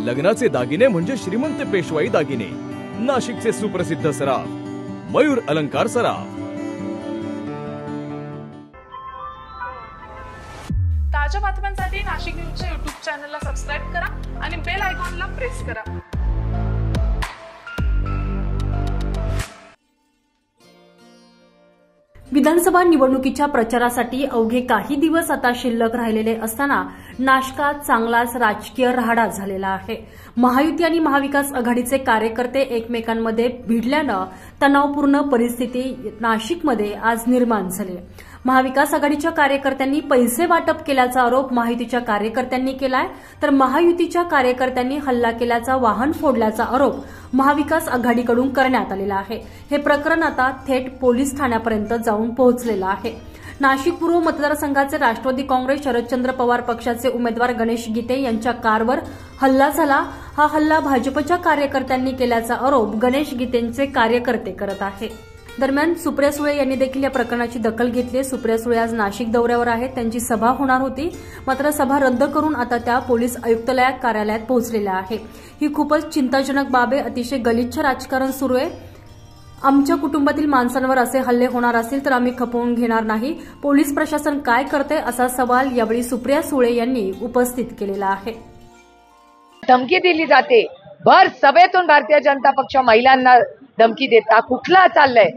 लग्नाचे दागिने म्हणजे श्रीमंत पेशवाई दागिने, नाशिकचे सुप्रसिद्ध सराफ मयूर अलंकार सराफ। ताज्या बातम्यांसाठी नाशिक न्यूजच्या YouTube चॅनलला सबस्क्राइब करा आणि बेल आयकॉनला प्रेस करा। विधानसभा निवडणुकीच्या प्रचारासाठी अवघे काही दिवस आता शिल्लक राहिलेले असताना नाशकात चांगलाच राजकीय राहाडा झालेला आहे। महायुती आणि महाविकास आघाडीचे कार्यकर्ते एकमेकांमध्ये भिडल्यानं तणावपूर्ण परिस्थिती नाशिकमध्ये आज निर्माण झाली। महाविकास आघाडीच्या कार्यकर्त्यांनी पैसे वाटप केल्याचा आरोप महायुतीच्या कार्यकर्त्यांनी केलाय, तर महायुतीच्या कार्यकर्त्यांनी हल्ला केल्याचा, वाहन फोडल्याचा आरोप महाविकास आघाडीकडून करण्यात आलेला आहे। हे प्रकरण आता थेट पोलीस ठाण्यापर्यंत जाऊन पोहोचलेलं आहे। नाशिक पूर्व मतदारसंघाचे राष्ट्रवादी काँग्रेस शरदचंद्र पवार पक्षाचे उमेदवार गणेश गीते यांच्या कारवर हल्ला झाला। हा हल्ला भाजपच्या कार्यकर्त्यांनी केल्याचा आरोप गणेश गीतेंचे कार्यकर्ते करत आहेत। दरम्यान सुप्रिया सुळे यांनी देखील या प्रकरणाची दखल घेतली। सुप्रिया सुळे आज नाशिक दौऱ्यावर आहेत, त्यांची सभा होणार होती, मात्र सभा रद्द करून आता त्या पोलीस आयुक्तालयात कार्यालयात पोहोचलेल्या आहेत। ही खूपच चिंताजनक बाब आहे। अतिशय गलिच्छ राजकारण सुरू आहे। आमच्या कुटुंबातील माणसांवर असे हल्ले होणार असतील तर आम्ही खपवून घेणार नाही। पोलीस प्रशासन काय करते असा सवाल यावेळी सुप्रिया सुळे यांनी उपस्थित केलेला आहे। धमकी दिली जाते, भर सभेतून भारतीय जनता पक्ष महिलांना धमकी देता कुठला चाललंय,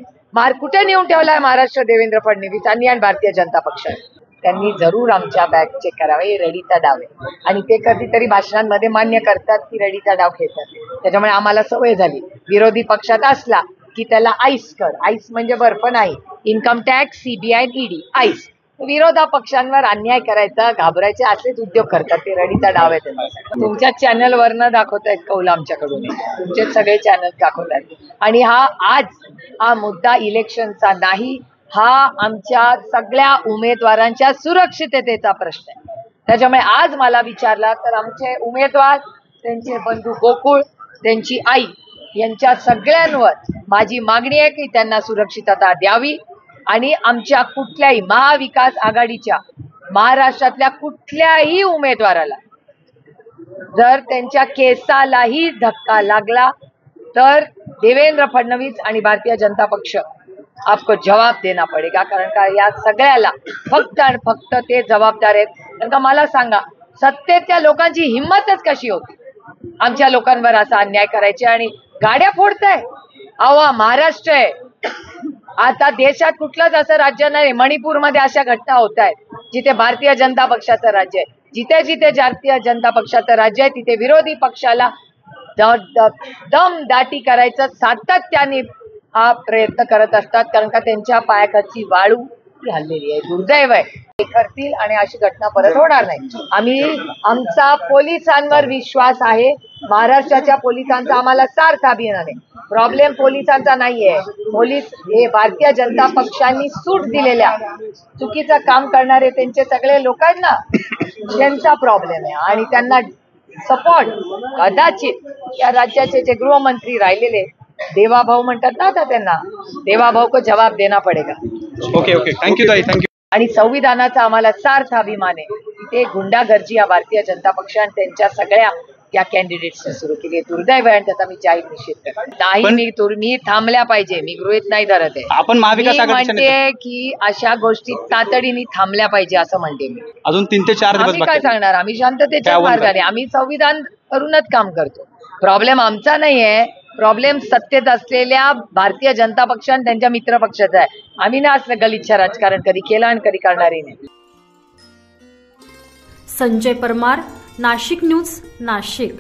कुठे नेऊन ठेवलाय महाराष्ट्र देवेंद्र फडणवीसांनी आणि भारतीय जनता पक्षाने। त्यांनी जरूर आमच्या बॅग चेक करावे, हे रडीचा डाव आहे आणि ते कधीतरी भाषणांमध्ये मान्य करतात की रडीचा डाव खेळतात। त्याच्यामुळे आम्हाला सवय झाली, विरोधी पक्षात असला की त्याला आईस कर, आईस म्हणजे बर्फ नाही, income tax, CBI, ED, ice. विरोधा पक्षांवर अन्याय करायचा, घाबरायचे असेच उद्योग करतात, ते रडीचा डाव आहे त्यांचा। तुमच्या चॅनलवरनं दाखवतायत कौल आमच्याकडून, तुमचे सगळे चॅनल दाखवतात। आणि हा मुद्दा इलेक्शनचा नाही, हा आमच्या सगळ्या उमेदवारांच्या सुरक्षिततेचा प्रश्न आहे। त्याच्यामुळे आज मला विचारला तर आमचे उमेदवार, त्यांचे बंधू गोकुळ, त्यांची आई यांच्या सगळ्यांवर माझी मागणी आहे की त्यांना सुरक्षितता द्यावी आणि आमच्या कुठल्याही महाविकास आघाडीच्या महाराष्ट्रातल्या कुठल्याही उमेदवाराला जर त्यांच्या केसालाही धक्का लागला तर देवेंद्र फडणवीस आणि भारतीय जनता पक्ष आपको जवाब देना पडेगा। कारण का या सगळ्याला फक्त आणि फक्त ते जबाबदार आहेत। कारण का मला सांगा, सत्तेच्या लोकांची हिंमतच कशी होती आमच्या लोकांवर असा अन्याय करायचे आणि गाड्या फोडताय। अहो, महाराष्ट्र आहे, आता देशात कुठलंच असं राज्य नाही। मणिपूरमध्ये अशा घटना होत आहेत जिथे भारतीय जनता पक्षाचं राज्य आहे। जिथे जिथे भारतीय जनता पक्षाचं राज्य आहे तिथे विरोधी पक्षाला दमदाटी करायचं सातत्याने हा प्रयत्न करत असतात। कारण का त्यांच्या पायाखालची वाळू हल्लेली आहे, दुर्दैव आहे, ते करतील आणि अशी घटना परत होणार नाही। आमचा पोलिसांवर विश्वास आहे, महाराष्ट्राच्या पोलिसांचा आम्हाला सार्थ अभिमान आहे। प्रॉब्लेम पोलिसांचा नाहीये, पोलीस हे भारतीय जनता पक्षांनी सूट दिलेल्या चुकीचं काम करणारे त्यांचे सगळे लोक आहेत ना, त्यांचा प्रॉब्लेम आहे आणि त्यांना सपोर्ट कदाचित या राज्याचे जे गृहमंत्री राहिलेले देवाभाऊ म्हणतात ना, आता त्यांना देवाभाऊ को जवाब देना पडेगा। ओके, थँक्यू ताई, थँक्यू। आणि संविधानाचा आम्हाला सार्थ अभिमान आहे। ते गुंडागर्जी या भारतीय जनता पक्ष आणि त्यांच्या सगळ्या या कॅन्डिडेट्सने सुरू केली, दुर्दैव आहे आणि त्याचा मी जाहीर निषेध करतो। नाही, मी थांबल्या पाहिजे, मी गृहीत नाही धरत आहे। आपण महाविकास म्हणते की अशा गोष्टी तातडीने थांबल्या पाहिजे असं म्हणते मी। अजून 3 ते 4 दिवस आम्ही काय सांगणार, आम्ही शांततेच्या मार्गाने, आम्ही संविधान करूनच काम करतो। प्रॉब्लेम आमचा नाहीये, प्रॉब्लेम सत्तेत असलेल्या भारतीय जनता पक्ष आणि त्यांच्या मित्र पक्षाचा आहे। आम्ही ना असलं गलिच्छ राजकारण कधी केलं आणि कधी करणारही नाही। संजय परमार, नाशिक न्यूज, नाशिक।